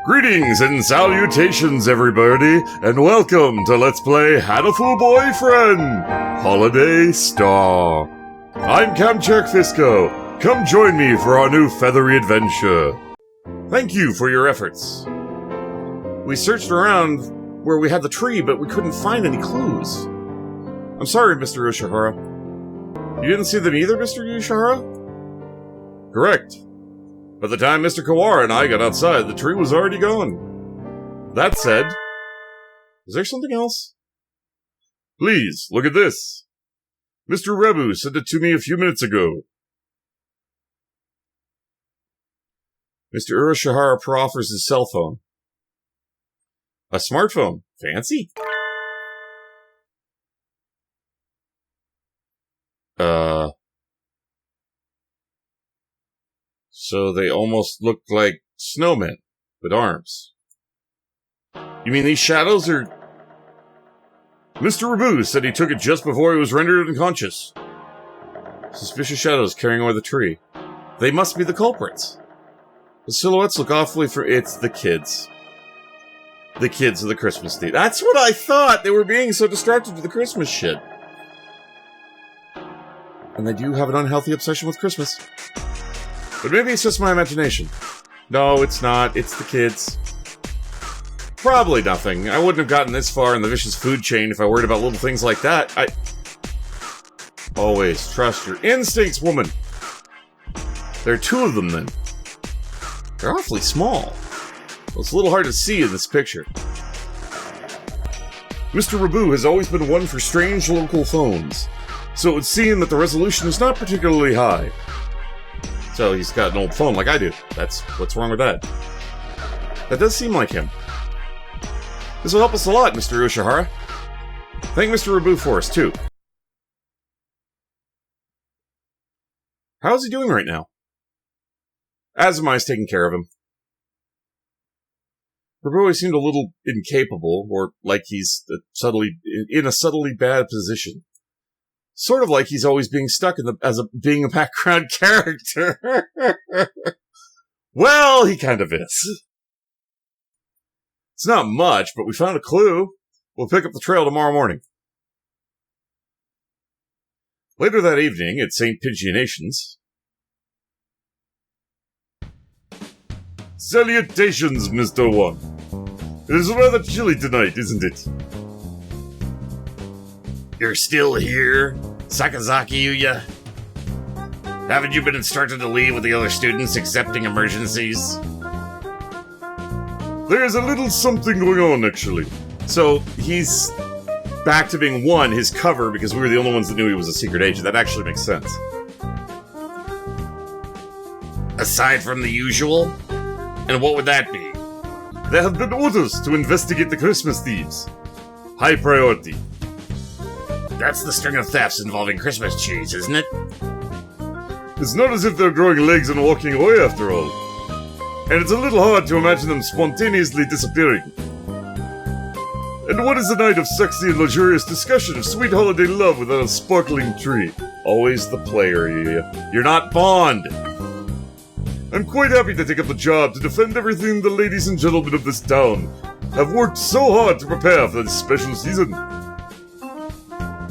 Greetings and salutations, everybody, and welcome to Let's Play Hatoful Boyfriend, Holiday Star. I'm Kamchak Fisko. Come join me for our new feathery adventure. Thank you for your efforts. We searched around where we had the tree, but we couldn't find any clues. I'm sorry, Mr. Ushihara. You didn't see them either, Mr. Ushihara? Correct. By the time Mr. Kawara and I got outside, the tree was already gone. That said, is there something else? Please, look at this. Mr. Rebu sent it to me a few minutes ago. Mr. Urushihara proffers his cell phone. A smartphone. Fancy? So they almost look like snowmen with arms. You mean these shadows are... Mr. Rebu said he took it just before he was rendered unconscious. Suspicious shadows carrying away the tree. They must be the culprits. The silhouettes look awfully for... It's the kids. The kids of the Christmas theme. That's what I thought! They were being so distracted with the Christmas shit. And they do have an unhealthy obsession with Christmas. But maybe it's just my imagination. No, it's not. It's the kids. Probably nothing. I wouldn't have gotten this far in the vicious food chain if I worried about little things like that. Always trust your instincts, woman. There are two of them, then. They're awfully small. Well, it's a little hard to see in this picture. Mr. Rebu has always been one for strange local phones, so it would seem that the resolution is not particularly high. So he's got an old phone like I do. What's wrong with that? That does seem like him. This will help us a lot, Mr. Ushihara. Thank Mr. Rebu for us, too. How's he doing right now? Azumai's taking care of him. Rebu always seemed a little incapable, or like he's in a subtly bad position. Sort of like he's always being stuck being a background character. Well, he kind of is. It's not much, but we found a clue. We'll pick up the trail tomorrow morning. Later that evening, at St. Pigeonations. Salutations, Mr. One. It is rather chilly tonight, isn't it? You're still here, Sakazaki Yuya? Haven't you been instructed to leave with the other students accepting emergencies? There's a little something going on, actually. So, he's back to being one, his cover, because we were the only ones that knew he was a secret agent. That actually makes sense. Aside from the usual? And what would that be? There have been orders to investigate the Christmas thieves. High priority. That's the string of thefts involving Christmas trees, isn't it? It's not as if they're growing legs and walking away after all. And it's a little hard to imagine them spontaneously disappearing. And what is a night of sexy and luxurious discussion of sweet holiday love without a sparkling tree? Always the player, You're not Bond! I'm quite happy to take up the job to defend everything the ladies and gentlemen of this town have worked so hard to prepare for this special season.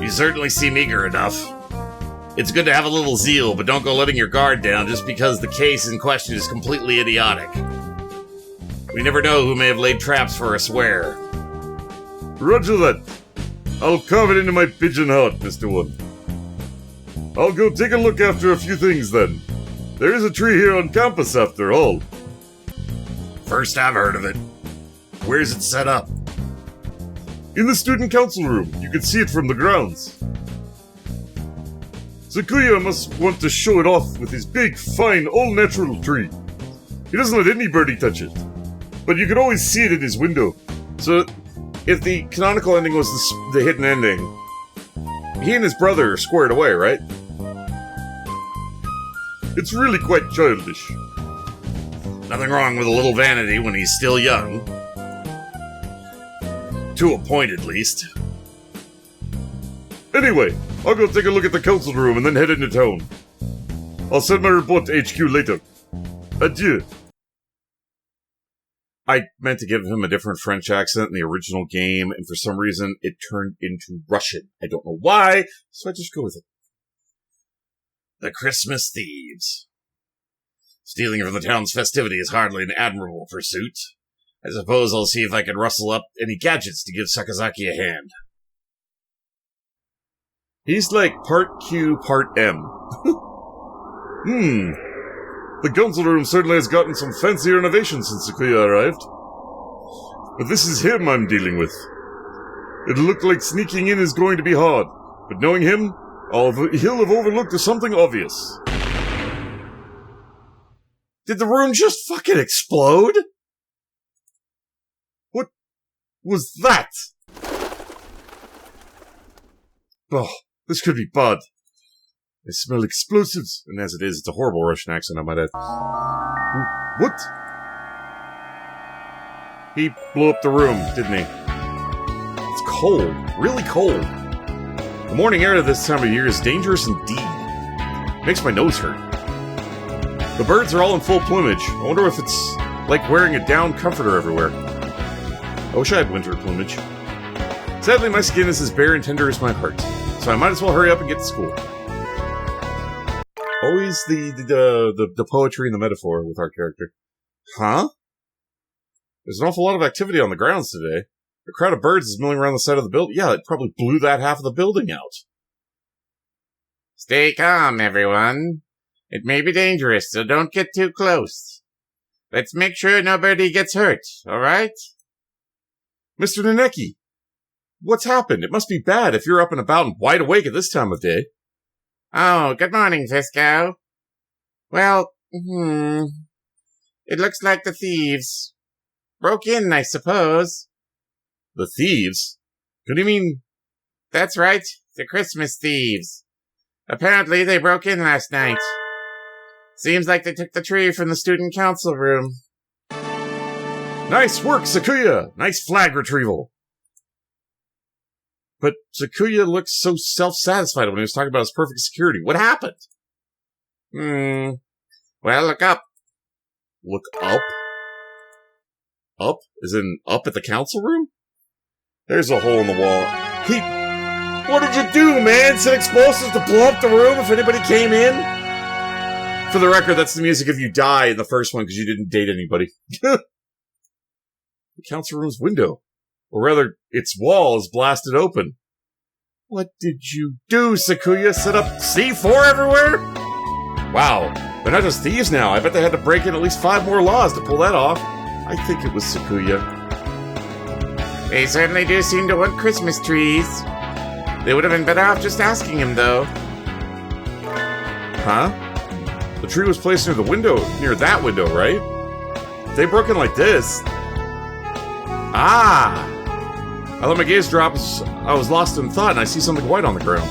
You certainly seem eager enough. It's good to have a little zeal, but don't go letting your guard down just because the case in question is completely idiotic. We never know who may have laid traps for us where. Roger that. I'll carve it into my pigeon heart, Mr. One. I'll go take a look after a few things then. There is a tree here on campus after all. First I've heard of it. Where's it set up? In the student council room. You can see it from the grounds. Sakuya must want to show it off with his big, fine, all-natural tree. He doesn't let anybody touch it. But you can always see it in his window. So, if the canonical ending was the hidden ending, he and his brother are squared away, right? It's really quite childish. Nothing wrong with a little vanity when he's still young. To a point, at least. Anyway, I'll go take a look at the council room and then head into town. I'll send my report to HQ later. Adieu. I meant to give him a different French accent in the original game, and for some reason it turned into Russian. I don't know why, so I just go with it. The Christmas Thieves. Stealing from the town's festivity is hardly an admirable pursuit. I suppose I'll see if I can rustle up any gadgets to give Sakazaki a hand. He's like part Q, part M. The council room certainly has gotten some fancy renovations since Sakuya arrived. But this is him I'm dealing with. It looked like sneaking in is going to be hard, but knowing him, he'll have overlooked something obvious. Did the room just fucking explode? What was that? Oh, this could be bad. I smell explosives, and as it is, it's a horrible Russian accent, I might add. What? He blew up the room, didn't he? It's cold. Really cold. The morning air at this time of year is dangerous indeed. Makes my nose hurt. The birds are all in full plumage. I wonder if it's like wearing a down comforter everywhere. I wish I had winter plumage. Sadly, my skin is as bare and tender as my heart, so I might as well hurry up and get to school. Always the poetry and the metaphor with our character. Huh? There's an awful lot of activity on the grounds today. A crowd of birds is milling around the side of the building. Yeah, it probably blew that half of the building out. Stay calm, everyone. It may be dangerous, so don't get too close. Let's make sure nobody gets hurt, alright? Mr. Naneki, what's happened? It must be bad if you're up and about and wide awake at this time of day. Oh, good morning, Fisko. Well, it looks like the thieves broke in, I suppose. The thieves? What do you mean? That's right, the Christmas thieves. Apparently they broke in last night. Seems like they took the tree from the student council room. Nice work, Sakuya! Nice flag retrieval. But Sakuya looked so self-satisfied when he was talking about his perfect security. What happened? Well, look up. Look up? Up? As in up at the council room? There's a hole in the wall. What did you do, man? Set explosives to blow up the room if anybody came in? For the record, that's the music if you die in the first one because you didn't date anybody. The council room's window. Or rather, its wall is blasted open. What did you do, Sakuya? Set up C4 everywhere? Wow, they're not just thieves now. I bet they had to break in at least 5 more laws to pull that off. I think it was Sakuya. They certainly do seem to want Christmas trees. They would have been better off just asking him, though. Huh? The tree was placed near the window, near that window, right? If they broke in like this... Ah! I let my gaze drop as I was lost in thought and I see something white on the ground.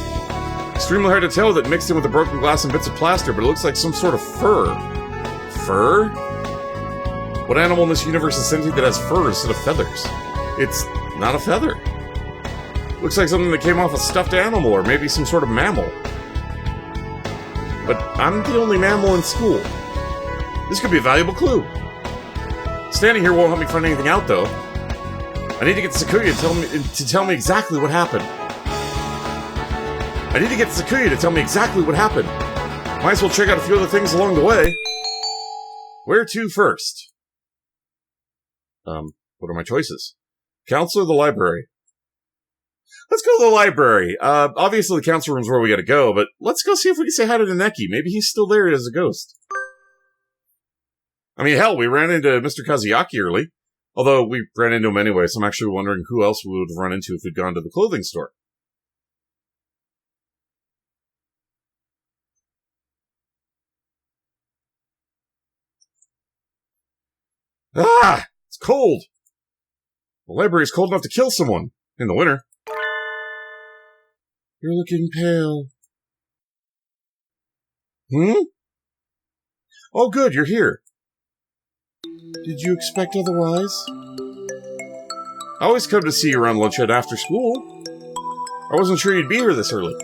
Extremely hard to tell with it mixed in with the broken glass and bits of plaster, but it looks like some sort of fur. Fur? What animal in this universe is sentient that has fur instead of feathers? It's not a feather. Looks like something that came off a stuffed animal or maybe some sort of mammal. But I'm the only mammal in school. This could be a valuable clue. Standing here won't help me find anything out, though. I need to get Sakuya to tell me exactly what happened. Might as well check out a few other things along the way. Where to first? What are my choices? Council or the library? Let's go to the library. Obviously the council room's where we gotta go, but let's go see if we can say hi to Naneki. Maybe he's still there as a ghost. I mean, hell, we ran into Mr. Kazuyaki early. Although we ran into him anyway, so I'm actually wondering who else we would have run into if we'd gone to the clothing store. Ah! It's cold! The library's cold enough to kill someone. In the winter. You're looking pale. Oh good, you're here. Did you expect otherwise? I always come to see you around lunch and after school. I wasn't sure you'd be here this early.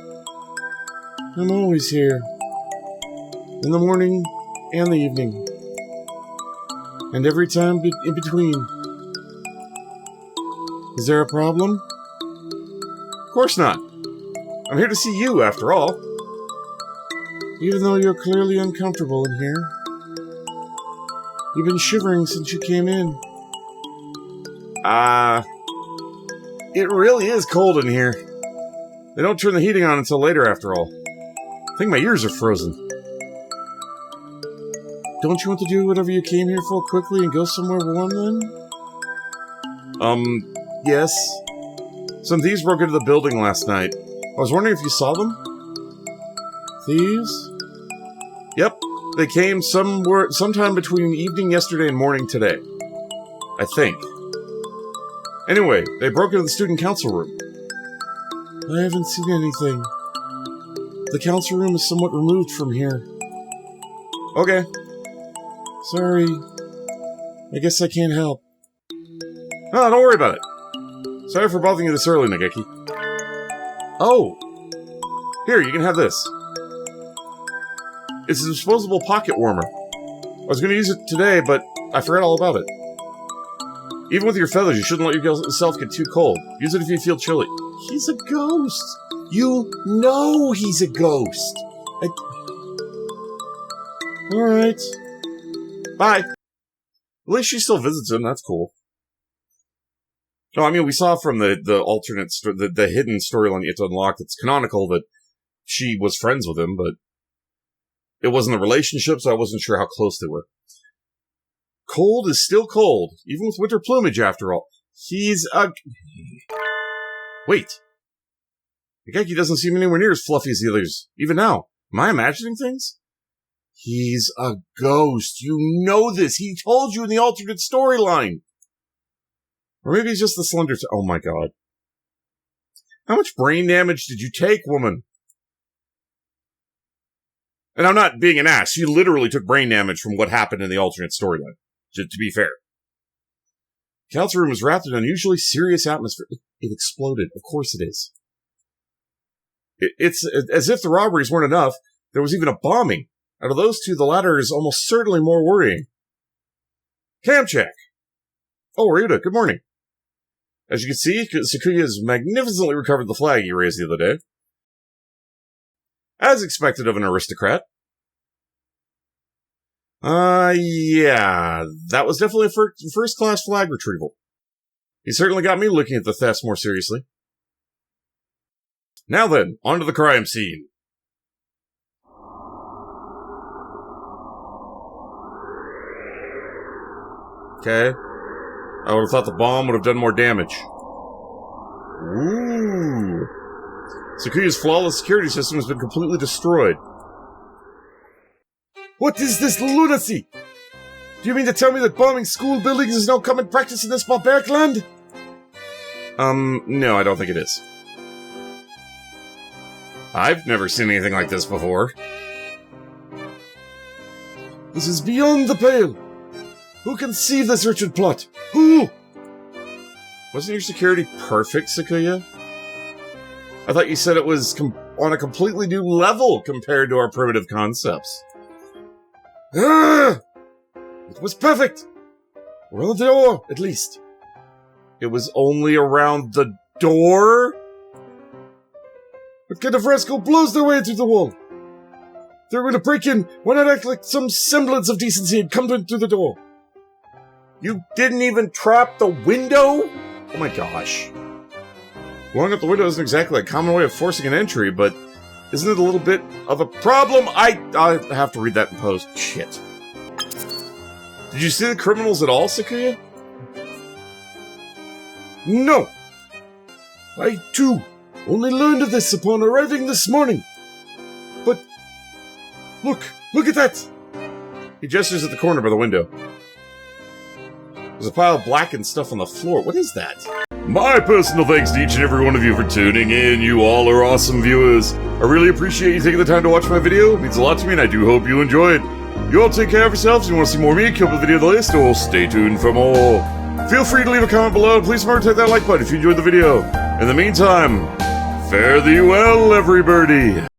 I'm always here. In the morning and the evening. And every time in between. Is there a problem? Of course not. I'm here to see you, after all. Even though you're clearly uncomfortable in here. You've been shivering since you came in. It really is cold in here. They don't turn the heating on until later, after all. I think my ears are frozen. Don't you want to do whatever you came here for quickly and go somewhere warm, then? Yes. Some thieves broke into the building last night. I was wondering if you saw them? Thieves? Yep. They came sometime between evening yesterday and morning today. I think. Anyway, they broke into the student council room. I haven't seen anything. The council room is somewhat removed from here. Okay. Sorry. I guess I can't help. No, don't worry about it. Sorry for bothering you this early, Nageki. Oh! Here, you can have this. It's a disposable pocket warmer. I was going to use it today, but I forgot all about it. Even with your feathers, you shouldn't let yourself get too cold. Use it if you feel chilly. He's a ghost! You know he's a ghost! Alright. Bye! At least she still visits him, that's cool. No, I mean, we saw from the alternate, the hidden storyline It's Unlocked, it's canonical that she was friends with him, but it wasn't a relationship, so I wasn't sure how close they were. Cold is still cold, even with winter plumage, after all. He's a... Wait. Nageki doesn't seem anywhere near as fluffy as the others, even now. Am I imagining things? He's a ghost. You know this. He told you in the alternate storyline. Or maybe he's just the slender... Oh my god. How much brain damage did you take, woman? And I'm not being an ass. You literally took brain damage from what happened in the alternate storyline. To be fair. The council room was wrapped in an unusually serious atmosphere. It exploded. Of course it is. It's as if the robberies weren't enough. There was even a bombing. Out of those two, the latter is almost certainly more worrying. Camcheck! Oh, Ryuta, good morning. As you can see, Sakuya has magnificently recovered the flag you raised the other day. As expected of an aristocrat. Yeah, that was definitely a first-class flag retrieval. He certainly got me looking at the thefts more seriously. Now then, on to the crime scene. Okay. I would have thought the bomb would have done more damage. Ooh. Sakuya's flawless security system has been completely destroyed. What is this lunacy? Do you mean to tell me that bombing school buildings is no common practice in this barbaric land? No, I don't think it is. I've never seen anything like this before. This is beyond the pale. Who conceived this wretched plot? Who? Wasn't your security perfect, Sakuya? I thought you said it was on a completely new level compared to our primitive concepts. It was perfect! Around the door, at least. It was only around the door? What kind of rascal blows their way through the wall? If they were going to break in, why not act like some semblance of decency and come through the door? You didn't even trap the window? Oh my gosh. Blowing up the window isn't exactly a common way of forcing an entry, but isn't it a little bit of a problem? I have to read that in post. Shit. Did you see the criminals at all, Sakuya? No. I, too, only learned of this upon arriving this morning. But, look at that! He gestures at the corner by the window. There's a pile of blackened stuff on the floor. What is that? My personal thanks to each and every one of you for tuning in. You all are awesome viewers. I really appreciate you taking the time to watch my video. It means a lot to me, and I do hope you enjoy it. You all take care of yourselves. If you want to see more of me, keep the video on the list, or stay tuned for more. Feel free to leave a comment below, and please remember to hit that like button if you enjoyed the video. In the meantime, fare thee well, everybody.